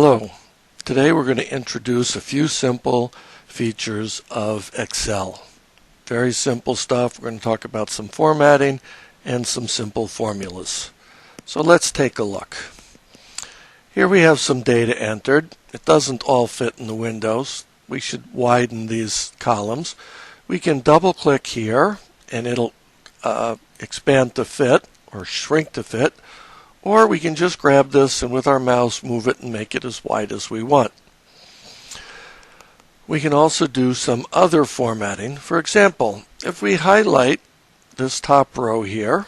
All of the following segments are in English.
Hello. Today we're going to introduce a few simple features of Excel. Very simple stuff. We're going to talk about some formatting and some simple formulas. So let's take a look. Here we have some data entered. It doesn't all fit in the windows. We should widen these columns. We can double click here and it'll expand to fit or shrink to fit. Or we can just grab this and with our mouse move it and make it as wide as we want. We can also do some other formatting. For example, if we highlight this top row here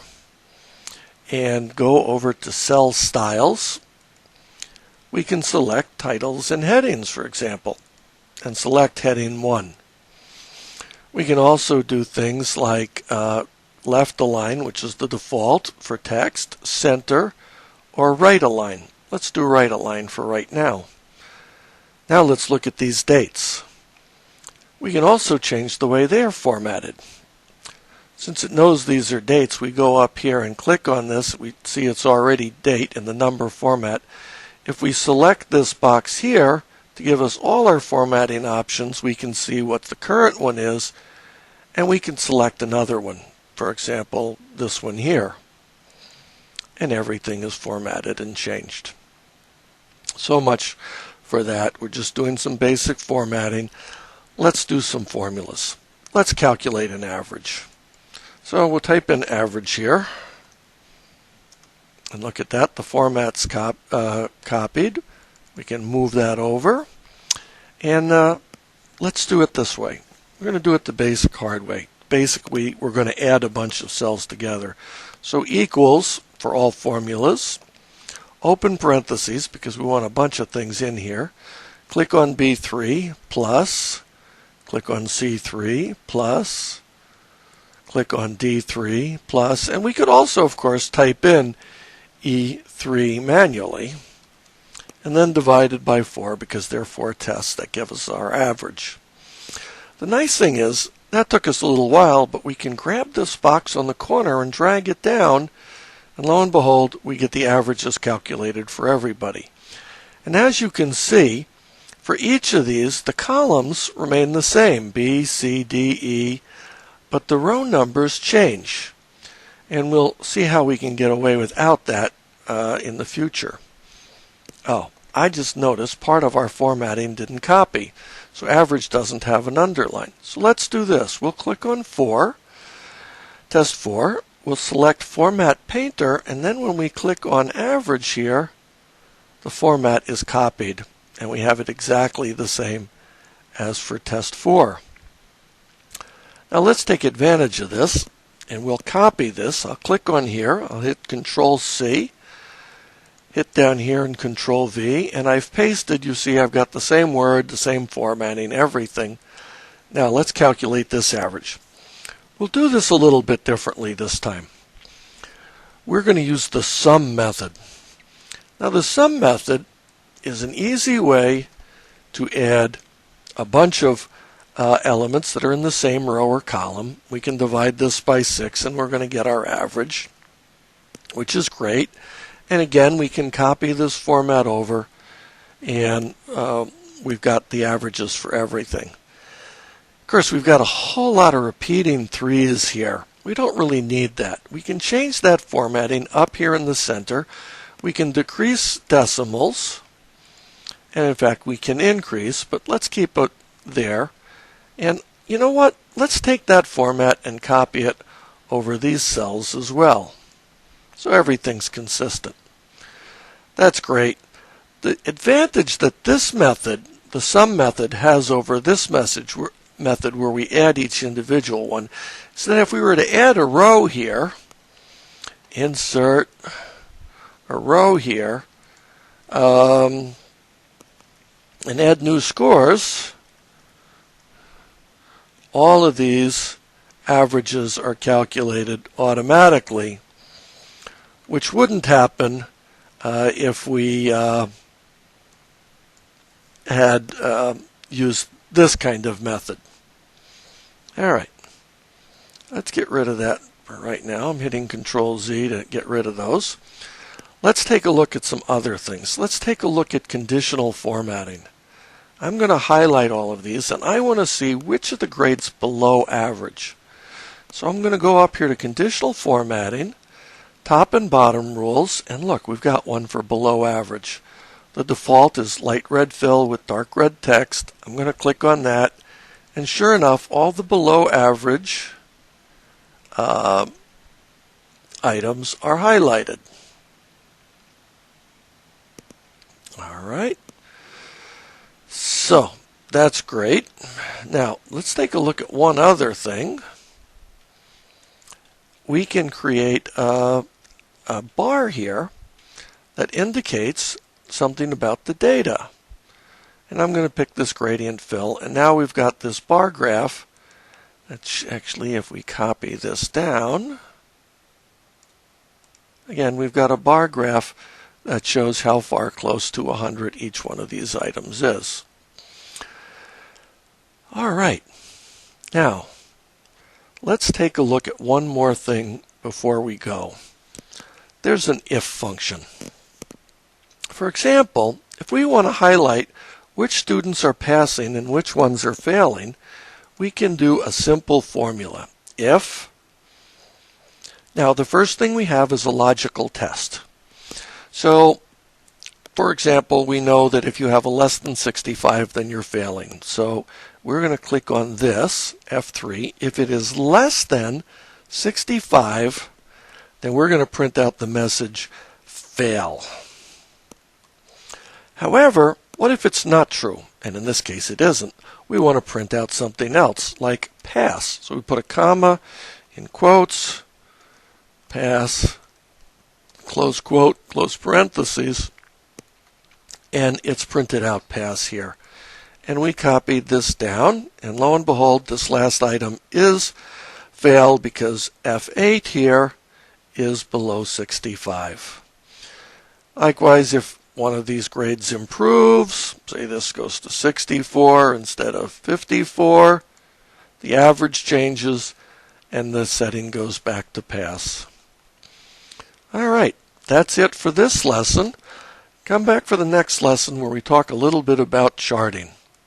and go over to Cell Styles, we can select Titles and Headings, for example, and select Heading 1. We can also do things like left align, which is the default for text, center, or right align. Let's do right align for right now. Now let's look at these dates. We can also change the way they are formatted. Since it knows these are dates, we go up here and click on this. We see it's already date in the number format. If we select this box here to give us all our formatting options, we can see what the current one is, and we can select another one. For example, this one here. And everything is formatted and changed. So much for that. We're just doing some basic formatting. Let's do some formulas. Let's calculate an average. So we'll type in average here. And look at that. The format's copied. We can move that over. And let's do it this way. We're going to do it the basic hard way. Basically, we're going to add a bunch of cells together. So equals for all formulas, open parentheses because we want a bunch of things in here, click on B3 plus, click on C3 plus, click on D3 plus, and we could also of course type in E3 manually and then divided by 4 because there are 4 tests that give us our average. The nice thing is that took us a little while, but we can grab this box on the corner and drag it down. And lo and behold, we get the averages calculated for everybody. And as you can see, for each of these, the columns remain the same, B, C, D, E, but the row numbers change. And we'll see how we can get away without that in the future. Oh, I just noticed part of our formatting didn't copy. So average doesn't have an underline. So let's do this. We'll click on 4, test 4. We'll select Format Painter, and then when we click on Average here, the format is copied, and we have it exactly the same as for Test 4. Now let's take advantage of this, and we'll copy this. I'll click on here. I'll hit Control-C, hit down here and Control-V, and I've pasted. You see I've got the same word, the same formatting, everything. Now let's calculate this average. We'll do this a little bit differently this time. We're going to use the sum method. Now the sum method is an easy way to add a bunch of elements that are in the same row or column. We can divide this by 6 and we're going to get our average, which is great. And again, we can copy this format over and we've got the averages for everything. Of course, we've got a whole lot of repeating 3's here. We don't really need that. We can change that formatting up here in the center. We can decrease decimals. And in fact, we can increase, but let's keep it there. And you know what? Let's take that format and copy it over these cells as well. So everything's consistent. That's great. The advantage that this method, the sum method, has over this method where we add each individual one is that if we were to add a row here, insert a row here, and add new scores, all of these averages are calculated automatically, which wouldn't happen if we had used this kind of method. All right, let's get rid of that for right now. I'm hitting Control-Z to get rid of those. Let's take a look at some other things. Let's take a look at conditional formatting. I'm going to highlight all of these, and I want to see which of the grades below average. So I'm going to go up here to conditional formatting, top and bottom rules, and look, we've got one for below average. The default is light red fill with dark red text. I'm going to click on that, and sure enough, all the below average items are highlighted. All right. So that's great. Now let's take a look at one other thing. We can create a bar here that indicates something about the data. And I'm going to pick this gradient fill, and now we've got this bar graph. Actually, if we copy this down, again, we've got a bar graph that shows how far close to 100 each one of these items is. All right. Now, let's take a look at one more thing before we go. There's an if function. For example, if we want to highlight which students are passing and which ones are failing, we can do a simple formula. If. Now, the first thing we have is a logical test. So, for example, we know that if you have a less than 65, then you're failing. So we're going to click on this, F3. If it is less than 65, then we're going to print out the message, fail. However, what if it's not true? And in this case, it isn't. We want to print out something else, like pass. So we put a comma in quotes, pass, close quote, close parentheses, and it's printed out pass here. And we copied this down, and lo and behold, this last item is fail because F8 here is below 65. Likewise, if one of these grades improves, say this goes to 64 instead of 54, the average changes and the setting goes back to pass. All right, that's it for this lesson. Come back for the next lesson where we talk a little bit about charting.